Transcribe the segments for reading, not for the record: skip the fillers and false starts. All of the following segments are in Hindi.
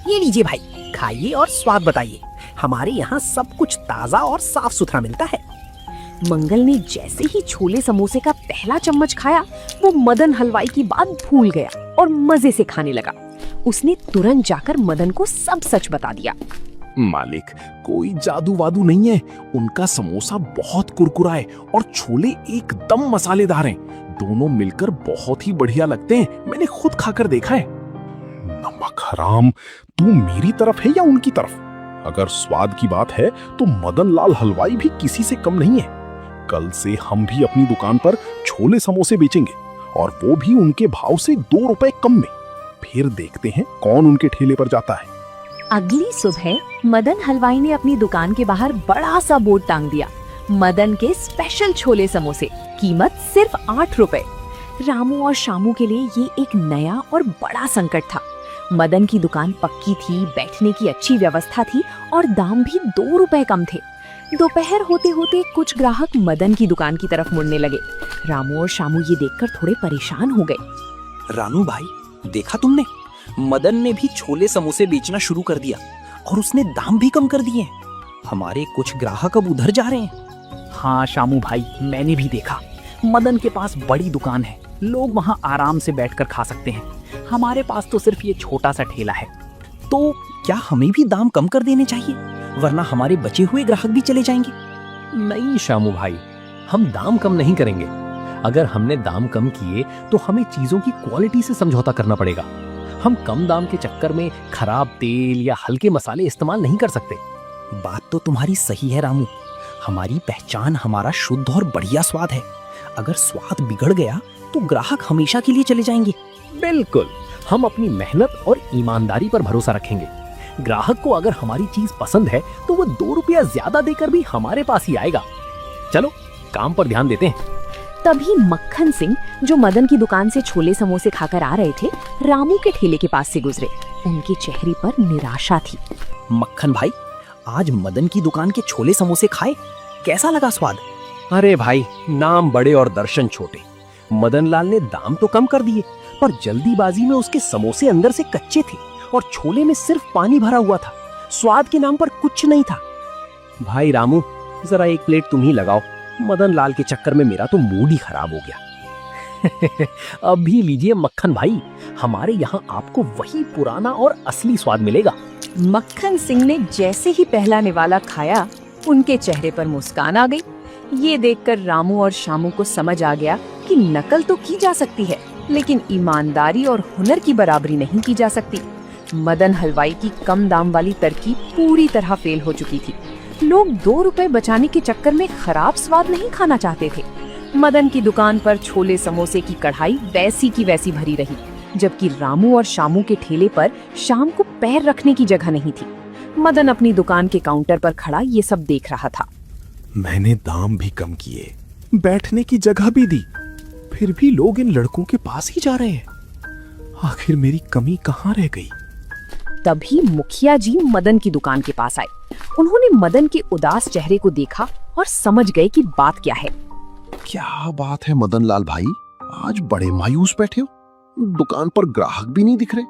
ये लीजिए भाई, खाइए और स्वाद बताइए। हमारे यहाँ सब कुछ ताजा और साफ सुथरा मिलता है। मंगल ने जैसे ही छोले समोसे का पहला चम्मच खाया, वो मदन हलवाई की बात भूल गया और मजे से खाने लगा। उसने तुरंत जाकर मदन को सब सच बता दिया। मालिक, कोई जादू वादू नहीं है। उनका समोसा बहुत कुरकुरा है और छोले एकदम मसालेदार हैं। दोनों मिलकर बहुत ही बढ़िया लगते हैं। मैंने खुद खाकर देखा है। नमक हराम, तू मेरी तरफ है या उनकी तरफ? अगर स्वाद की बात है तो मदन लाल हलवाई भी किसी से कम नहीं है। कल से हम भी अपनी दुकान पर छोले समोसे बेचेंगे, और वो भी उनके भाव से 2 रुपए कम में। फिर देखते हैं कौन उनके ठेले पर जाता है। अगली सुबह मदन हलवाई ने अपनी दुकान के बाहर बड़ा सा बोर्ड टांग दिया, मदन के स्पेशल छोले समोसे, कीमत सिर्फ 8 रुपए। रामू और शामू के लिए ये एक नया और बड़ा संकट था। मदन की दुकान पक्की थी, बैठने की अच्छी व्यवस्था थी और दाम भी 2 रुपए कम थे। दोपहर होते होते कुछ ग्राहक मदन की दुकान की तरफ मुड़ने लगे। रामू और शामू ये देखकर थोड़े परेशान हो गए। रानू भाई, देखा तुमने? मदन ने भी छोले समोसे बेचना शुरू कर दिया और उसने दाम भी कम कर दिए। हमारे कुछ ग्राहक अब उधर जा रहे हैं। हाँ शामू भाई, मैंने भी देखा। मदन के पास बड़ी दुकान है, लोग वहाँ आराम से बैठकर खा सकते हैं। हमारे पास तो सिर्फ ये छोटा सा ठेला है। तो क्या हमें भी दाम कम कर देने चाहिए, वरना हमारे बचे हुए ग्राहक भी चले जाएंगे? नहीं शामू भाई, हम दाम कम नहीं करेंगे। अगर हमने दाम कम किए तो हमें चीजों की क्वालिटी से समझौता करना पड़ेगा। हम कम दाम के चक्कर में खराब तेल या हल्के मसाले इस्तेमाल नहीं कर सकते। बात तो तुम्हारी सही है रामू। हमारी पहचान हमारा शुद्ध और बढ़िया स्वाद है। अगर स्वाद बिगड़ गया तो ग्राहक हमेशा के लिए चले जाएंगे। बिल्कुल, हम अपनी मेहनत और ईमानदारी पर भरोसा रखेंगे। ग्राहक को अगर हमारी चीज पसंद है तो वो 2 रुपया ज्यादा देकर भी हमारे पास ही आएगा। चलो काम पर ध्यान देते हैं। तभी मक्खन सिंह, जो मदन की दुकान से छोले समोसे खाकर आ रहे थे, रामू के ठेले के पास से गुजरे। उनके चेहरे पर निराशा थी। मक्खन भाई, आज मदन की दुकान के छोले समोसे खाए, कैसा लगा स्वाद? अरे भाई, नाम बड़े और दर्शन छोटे। मदन लाल ने दाम तो कम कर दिए, पर जल्दीबाजी में उसके समोसे अंदर से कच्चे थे और छोले में सिर्फ पानी भरा हुआ था। स्वाद के नाम पर कुछ नहीं था। भाई रामू, जरा एक प्लेट तुम ही लगाओ। मदन लाल के चक्कर में मेरा तो मूड ही खराब हो गया। अब भी लीजिए मक्खन भाई, हमारे यहाँ आपको वही पुराना और असली स्वाद मिलेगा। मक्खन सिंह ने जैसे ही पहला निवाला खाया, उनके चेहरे पर मुस्कान आ गई। ये देखकर रामू और शामू को समझ आ गया कि नकल तो की जा सकती है, लेकिन ईमानदारी और हुनर की बराबरी नहीं की जा सकती। मदन हलवाई की कम दाम वाली तरकीब पूरी तरह फेल हो चुकी थी। लोग 2 रुपए बचाने के चक्कर में खराब स्वाद नहीं खाना चाहते थे। मदन की दुकान पर छोले समोसे की कढ़ाई वैसी की वैसी भरी रही, जबकि रामू और शामू के ठेले पर शाम को पैर रखने की जगह नहीं थी। मदन अपनी दुकान के काउंटर पर खड़ा ये सब देख रहा था। मैंने दाम भी कम किए, बैठने की जगह भी दी, फिर भी लोग इन लड़कों के पास ही जा रहे हैं। आखिर मेरी कमी कहाँ रह गई? तभी मुखिया जी मदन की दुकान के पास आए। उन्होंने मदन के उदास चेहरे को देखा और समझ गए कि बात क्या है। क्या बात है मदन लाल भाई, आज बड़े मायूस बैठे हो। दुकान पर ग्राहक भी नहीं दिख रहे।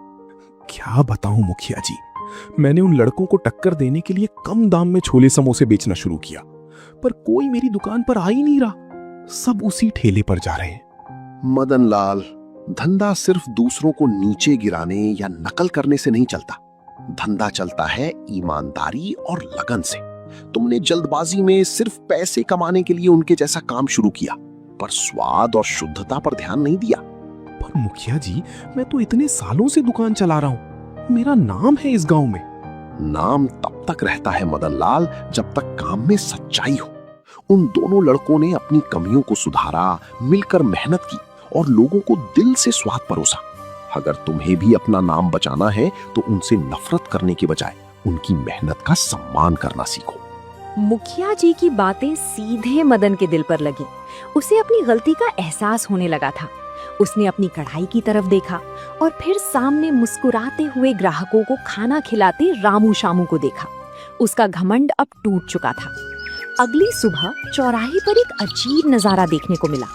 क्या बताऊं मुखिया जी, मैंने उन लड़कों को टक्कर देने के लिए कम दाम में छोले समोसे बेचना शुरू किया, पर कोई मेरी दुकान पर आ ही नहीं रहा। सब उसी ठेले पर जा रहे हैं। मदन लाल, धंधा सिर्फ दूसरों को नीचे गिराने या नकल करने से नहीं चलता। धंधा चलता है ईमानदारी और लगन से। तुमने जल्दबाजी में सिर्फ पैसे कमाने के लिए उनके जैसा काम शुरू किया, पर स्वाद और शुद्धता पर ध्यान नहीं दिया। पर मुखिया जी, मैं तो इतने सालों से दुकान चला रहा हूँ। मेरा नाम है इस गांव में। नाम तब तक रहता है मदन लाल, जब तक काम में सच्चाई हो। उन दोनों लड़कों ने अपनी कमियों को सुधारा, मिलकर मेहनत की और लोगों को दिल से स्वाद परोसा। अगर तुम्हें भी अपना नाम बचाना है तो उनसे नफरत करने के बजाय उनकी मेहनत का सम्मान करना सीखो। मुखिया जी की बातें सीधे मदन के दिल पर लगी। उसे अपनी गलती का एहसास होने लगा था। उसने अपनी कढ़ाई की तरफ देखा और फिर सामने मुस्कुराते हुए ग्राहकों को खाना खिलाते रामू शामू को देखा। उसका घमंड अब टूट चुका था। अगली सुबह चौराहे पर एक अजीब नजारा देखने को मिला।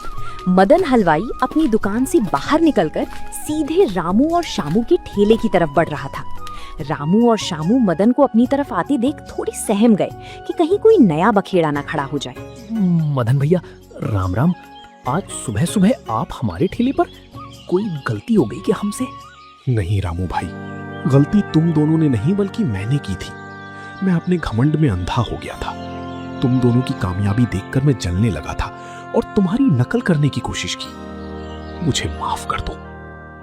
मदन हलवाई अपनी दुकान से बाहर निकलकर सीधे रामू और शामू के ठेले की तरफ बढ़ रहा था। रामू और शामू मदन को अपनी तरफ आते देख थोड़ी सहम गए कि कहीं कोई नया बखेड़ा ना खड़ा हो जाए। मदन भैया, राम राम। आज सुबह सुबह आप हमारे ठेले पर, कोई गलती हो गई क्या हमसे? नहीं रामू भाई, गलती तुम दोनों ने नहीं बल्कि मैंने की थी। मैं अपने घमंड में अंधा हो गया था। तुम दोनों की कामयाबी देखकर मैं जलने लगा था और तुम्हारी नकल करने की कोशिश की। मुझे माफ कर दो।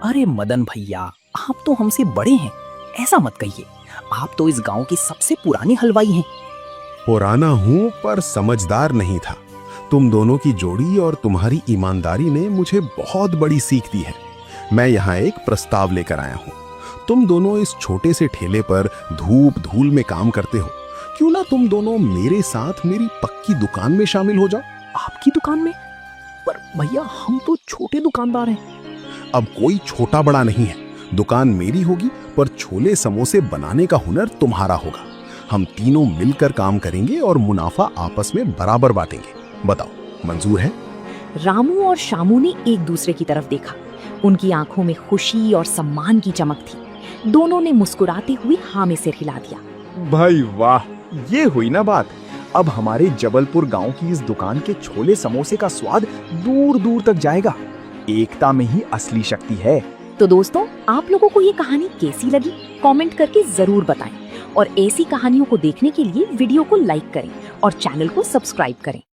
अरे मदन भैया, आप तो हमसे बड़े हैं, ऐसा मत कहिए। आप तो इस गांव के सबसे पुराने हलवाई हैं। पुराना हूं पर समझदार नहीं था। तुम दोनों की जोड़ी और तुम्हारी ईमानदारी ने मुझे बहुत बड़ी सीख दी है। मैं यहाँ एक प्रस्ताव लेकर आया हूँ। तुम दोनों इस छोटे से ठेले पर धूप धूल में काम करते हो, क्यों ना तुम दोनों मेरे साथ मेरी पक्की दुकान में शामिल हो जाओ। आपकी दुकान में? पर भैया, हम तो छोटे दुकानदार हैं। अब कोई छोटा बड़ा नहीं है। दुकान मेरी होगी पर छोले समोसे बनाने का हुनर तुम्हारा होगा। हम तीनों मिलकर काम करेंगे और मुनाफा आपस में बराबर बांटेंगे। बताओ, मंजूर है? रामू और शामू ने एक दूसरे की तरफ देखा। उनकी आंखों में खुशी और सम्मान की चमक थी। दोनों ने मुस्कुराते हुए हाँ में सिर हिला दिया। भाई वाह, ये हुई ना बात। अब हमारे जबलपुर गांव की इस दुकान के छोले समोसे का स्वाद दूर दूर तक जाएगा। एकता में ही असली शक्ति है। तो दोस्तों, आप लोगों को ये कहानी कैसी लगी कमेंट करके जरूर बताएं और ऐसी कहानियों को देखने के लिए वीडियो को लाइक करें और चैनल को सब्सक्राइब करें।